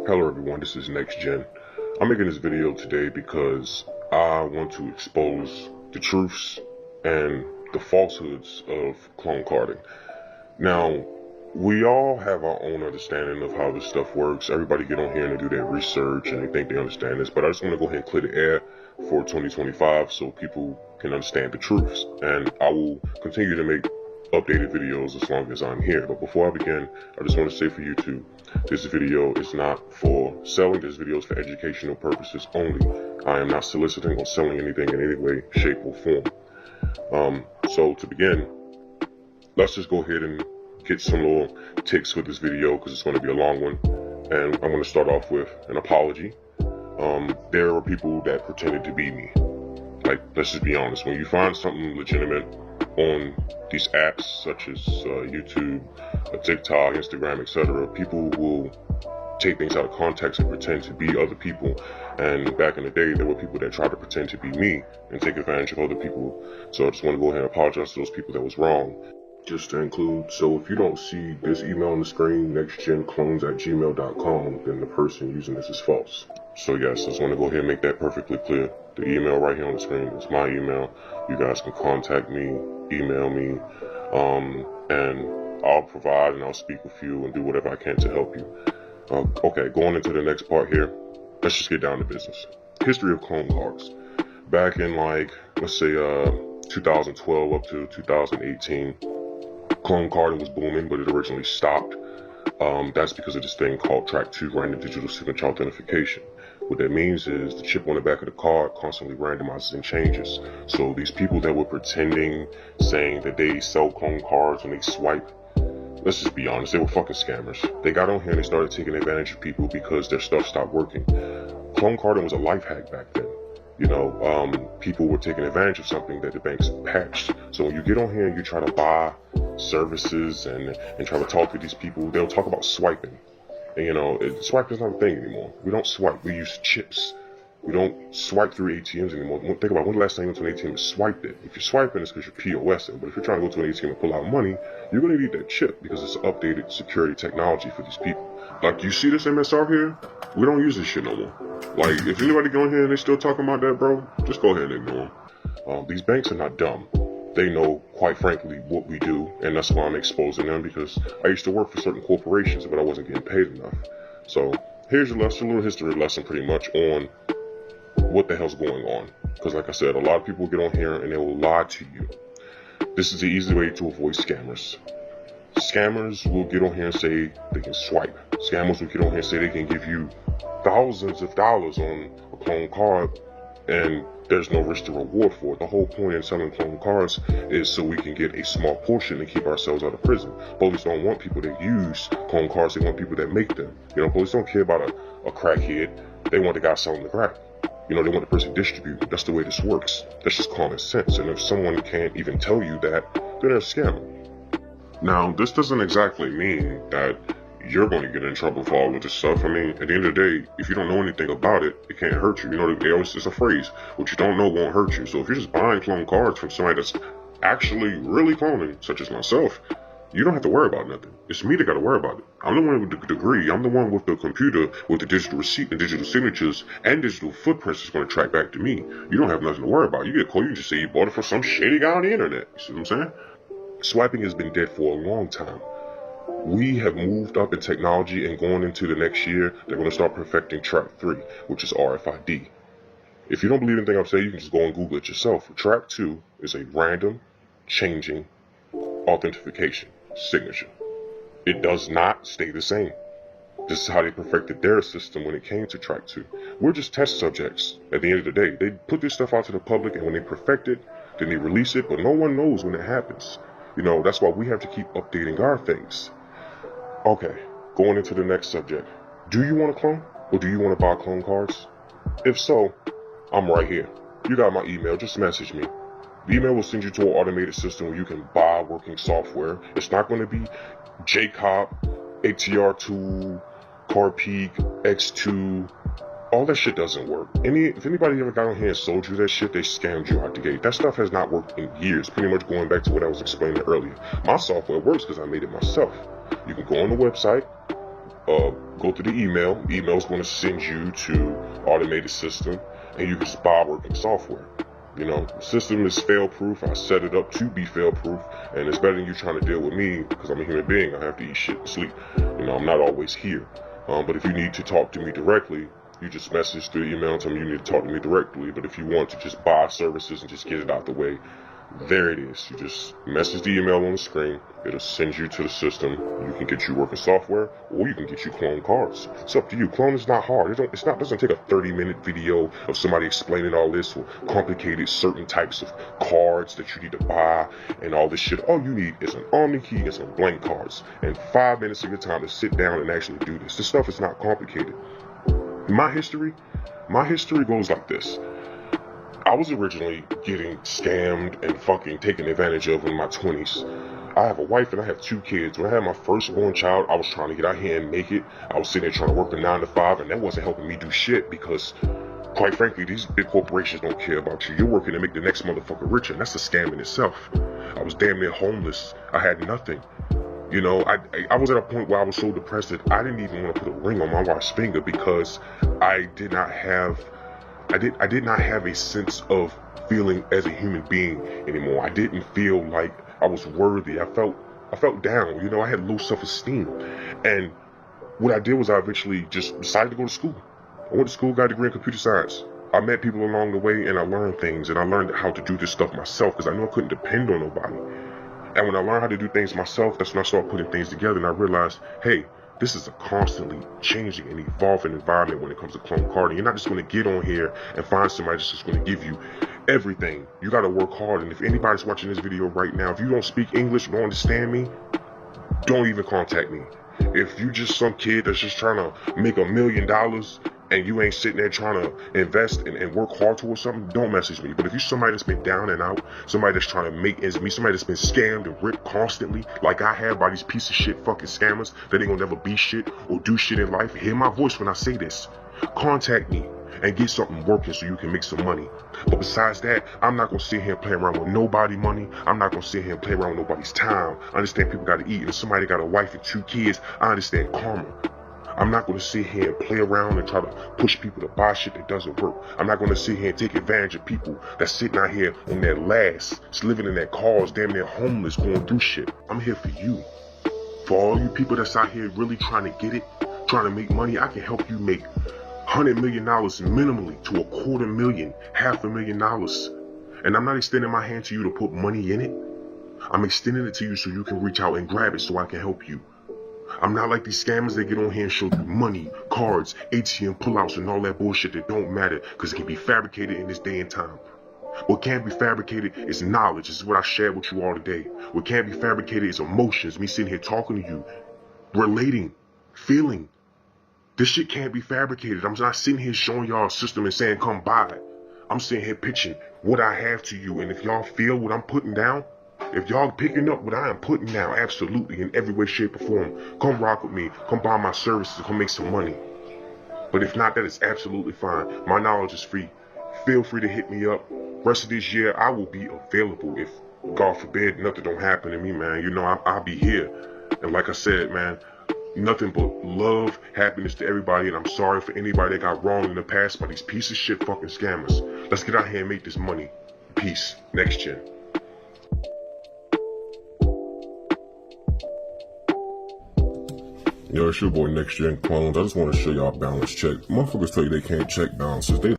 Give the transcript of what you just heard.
Hello everyone, this is Next Gen. I'm making this video today because I want to expose the truths and the falsehoods of clone carding. Now, we all have our own understanding of how this stuff works. Everybody get on here and do their research and they think they understand this, but I just want to go ahead and clear the air for 2025 so people can understand the truths. And I will continue to make updated videos as long as I'm here. But before I begin, I just want to say for YouTube, this video is not for selling. This video is for educational purposes only. I am not soliciting or selling anything in any way, shape, or form. So to begin, let's just go ahead and get some little ticks with this video because it's going to be a long one. And I'm going to start off with an apology. There are people that pretended to be me. Like, let's just be honest. When you find something legitimate on these apps such as YouTube, TikTok, Instagram, etc., people will take things out of context and pretend to be other people. And back in the day, there were people that tried to pretend to be me and take advantage of other people. So I just want to go ahead and apologize to those people that was wrong. Just to include, so if you don't see this email on the screen, nextgenclones@gmail.com, then the person using this is false. So yes, I just want to go ahead and make that perfectly clear. The email right here on the screen is my email. You guys can contact me, email me, and I'll provide and I'll speak with you and do whatever I can to help you. Okay, going into the next part here, let's just get down to business. History of clone cards. Back in let's say 2012 up to 2018, clone carding was booming, but it originally stopped. That's because of this thing called Track 2, Random Digital Signature Authentication. What that means is the chip on the back of the card constantly randomizes and changes. So these people that were pretending, saying that they sell clone cards when they swipe, let's just be honest, they were fucking scammers. They got on here and they started taking advantage of people because their stuff stopped working. Clone carding was a life hack back then. You know, people were taking advantage of something that the banks patched. So when you get on here and you try to buy services and try to talk to these people, they'll talk about swiping. And you know, swipe is not a thing anymore. We don't swipe, we use chips. We don't swipe through ATMs anymore. Think about when the last time you went to an ATM and swiped it. If you're swiping, it's because you're POSing. But if you're trying to go to an ATM and pull out money, you're going to need that chip because it's updated security technology for these people. Like, you see this MSR here? We don't use this shit no more. Like, if anybody go in here and they still talking about that, bro, just go ahead and ignore them. These banks are not dumb. They know, quite frankly, what we do, and that's why I'm exposing them, because I used to work for certain corporations, but I wasn't getting paid enough. So here's your lesson, a little history lesson pretty much on what the hell's going on. Because like I said, a lot of people get on here and they will lie to you. This is the easy way to avoid scammers. Scammers will get on here and say they can swipe. Scammers will get on here and say they can give you thousands of dollars on a clone card, and there's no risk to reward for it. The whole point in selling clone cards is so we can get a small portion and keep ourselves out of prison. Police don't want people that use clone cards, they want people that make them. You know, police don't care about a crackhead. They want the guy selling the crack. You know, they want the person to distribute. That's the way this works. That's just common sense. And if someone can't even tell you that, then they're a scammer. Now, this doesn't exactly mean that you're going to get in trouble for all of this stuff. I mean, at the end of the day, if you don't know anything about it, it can't hurt you. You know, they always, it's a phrase, what you don't know won't hurt you. So if you're just buying clone cards from somebody that's actually really cloning, such as myself, you don't have to worry about nothing. It's me that got to worry about it. I'm the one with the degree. I'm the one with the computer with the digital receipt and digital signatures and digital footprints that's going to track back to me. You don't have nothing to worry about. You get caught, you just say you bought it from some shady guy on the internet. You see what I'm saying? Swiping has been dead for a long time. We have moved up in technology, and going into the next year, they're going to start perfecting Track 3, which is RFID. If you don't believe anything I'm saying, you can just go and Google it yourself. Track 2 is a random changing authentication signature. It does not stay the same. This is how they perfected their system when it came to Track 2. We're just test subjects at the end of the day. They put this stuff out to the public, and when they perfect it, then they release it, but no one knows when it happens. You know, that's why we have to keep updating our things. Okay, going into the next subject. Do you want to clone? Or do you want to buy clone cards? If so, I'm right here. You got my email, just message me. The email will send you to an automated system where you can buy working software. It's not going to be Jcop, ATR2, Arqc, X2. All that shit doesn't work. If anybody ever got on here and sold you that shit, they scammed you out the gate. That stuff has not worked in years. Pretty much going back to what I was explaining earlier. My software works because I made it myself. You can go on the website, go through the email. Email's going to send you to automated system, and you can just buy working software. You know, the system is fail-proof. I set it up to be fail-proof, and it's better than you trying to deal with me, because I'm a human being. I have to eat shit and sleep. You know, I'm not always here. But if you need to talk to me directly, you just message through the email and tell me you need to talk to me directly. But if you want to just buy services and just get it out the way, there it is. You just message the email on the screen. It'll send you to the system. You can get you working software, or you can get you clone cards. It's up to you. Clone is not hard. It doesn't take a 30-minute video of somebody explaining all this or complicated certain types of cards that you need to buy and all this shit. All you need is an Omni key and some blank cards and 5 minutes of your time to sit down and actually do this. This stuff is not complicated. My history goes like this. I was originally getting scammed and fucking taken advantage of in my 20s. I have a wife and I have 2 kids. When I had my firstborn child, I was trying to get out here and make it. I was sitting there trying to work a 9 to 5, and that wasn't helping me do shit because, quite frankly, these big corporations don't care about you. You're working to make the next motherfucker richer, and that's a scam in itself. I was damn near homeless. I had nothing. You know, I was at a point where I was so depressed that I didn't even want to put a ring on my wife's finger because I did not have a sense of feeling as a human being anymore. I didn't feel like I was worthy. I felt down. You know, I had low self-esteem. And what I did was I eventually just decided to go to school. I went to school, got a degree in computer science. I met people along the way and I learned things, and I learned how to do this stuff myself because I knew I couldn't depend on nobody. And when I learned how to do things myself, that's when I started putting things together, and I realized, hey, this is a constantly changing and evolving environment when it comes to clone carding. You're not just going to get on here and find somebody that's just going to give you everything. You got to work hard. And if anybody's watching this video right now, if you don't speak English, don't understand me, don't even contact me. If you just some kid that's just trying to make $1 million and you ain't sitting there trying to invest and work hard towards something, don't message me. But if you're somebody that's been down and out, somebody that's trying to make ends meet, somebody that's been scammed and ripped constantly, like I have by these piece of shit fucking scammers that ain't gonna never be shit or do shit in life, hear my voice when I say this. Contact me and get something working so you can make some money. But besides that, I'm not gonna sit here and play around with nobody money. I'm not gonna sit here and play around with nobody's time. I understand people gotta eat, and if somebody got a wife and 2 kids, I understand karma. I'm not going to sit here and play around and try to push people to buy shit that doesn't work. I'm not going to sit here and take advantage of people that's sitting out here on their last, living in their cars, damn near homeless, going through shit. I'm here for you. For all you people that's out here really trying to get it, trying to make money, I can help you make $100 million minimally to $250,000, $500,000. And I'm not extending my hand to you to put money in it. I'm extending it to you so you can reach out and grab it so I can help you. I'm not like these scammers that get on here and show you money, cards, ATM pullouts, and all that bullshit that don't matter because it can be fabricated in this day and time. What can't be fabricated is knowledge. This is what I shared with you all today. What can't be fabricated is emotions. Me sitting here talking to you, relating, feeling. This shit can't be fabricated. I'm not sitting here showing y'all a system and saying come buy. I'm sitting here pitching what I have to you, and if y'all feel what I'm putting down, if y'all picking up what I am putting down, absolutely, in every way, shape, or form, come rock with me, come buy my services, come make some money. But if not, that is absolutely fine. My knowledge is free. Feel free to hit me up. Rest of this year, I will be available. If, God forbid, nothing don't happen to me, man, you know, I'll be here. And like I said, man, nothing but love, happiness to everybody, and I'm sorry for anybody that got wrong in the past by these piece of shit fucking scammers. Let's get out here and make this money. Peace. Next gen. Yo, it's your boy Next Gen Clones. I just want to show y'all balance check. Motherfuckers tell you they can't check balances. They